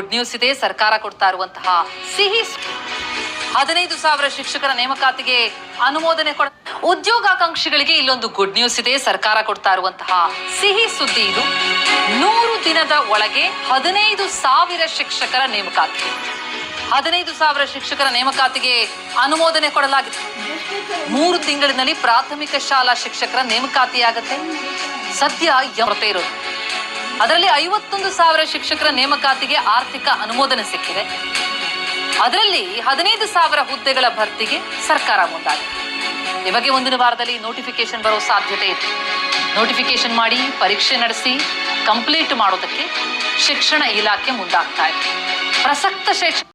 Good news ಇದೆ. ಸರ್ಕಾರ ಕೊಡ್ತಾ ಇರುವಂತಹ ಸಿಹಿ 15,000 ಶಿಕ್ಷಕರ ನೇಮಕಾತಿಗೆ ಅನುಮೋದನೆ ಉದ್ಯೋಗಾಕಾಂಕ್ಷಿಗಳಿಗೆ ಇಲ್ಲೊಂದು ಗುಡ್ ನ್ಯೂಸ್ ಇದೆ. ಸರ್ಕಾರ ಕೊಡ್ತಾ ಇರುವಂತಹ ಸಿಹಿ ಸುದ್ದಿ ಇದು. 100 ದಿನದ ಒಳಗೆ 15,000 ಶಿಕ್ಷಕರ ನೇಮಕಾತಿ. 15,000 ಶಿಕ್ಷಕರ ನೇಮಕಾತಿಗೆ ಅನುಮೋದನೆ ಕೊಡಲಾಗಿದೆ. 3 ತಿಂಗಳಿನಲ್ಲಿ ಪ್ರಾಥಮಿಕ ಶಾಲಾ ಶಿಕ್ಷಕರ ನೇಮಕಾತಿಯಾಗುತ್ತೆ. ಸದ್ಯ ಕೊರತೆ ಇರೋದು. ಅದರಲ್ಲಿ 51,000 ಶಿಕ್ಷಕರ ನೇಮಕಾತಿಗೆ ಆರ್ಥಿಕ ಅನುಮೋದನೆ ಸಿಕ್ಕಿದೆ. ಅದರಲ್ಲಿ 15,000 ಹುದ್ದೆಗಳ ಭರ್ತಿಗೆ ಸರ್ಕಾರ ಮುಂದಾಗಿದೆ. ಈ ಬಗ್ಗೆ ಮುಂದಿನ ವಾರದಲ್ಲಿ ನೋಟಿಫಿಕೇಶನ್ ಬರೋ ಸಾಧ್ಯತೆ ಇದೆ. ನೋಟಿಫಿಕೇಶನ್ ಮಾಡಿ ಪರೀಕ್ಷೆ ನಡೆಸಿ ಕಂಪ್ಲೀಟ್ ಮಾಡೋದಕ್ಕೆ ಶಿಕ್ಷಣ ಇಲಾಖೆ ಮುಂದಾಗ್ತಾ ಇದೆ. ಪ್ರಸಕ್ತ ಶೈಕ್ಷಣಿಕ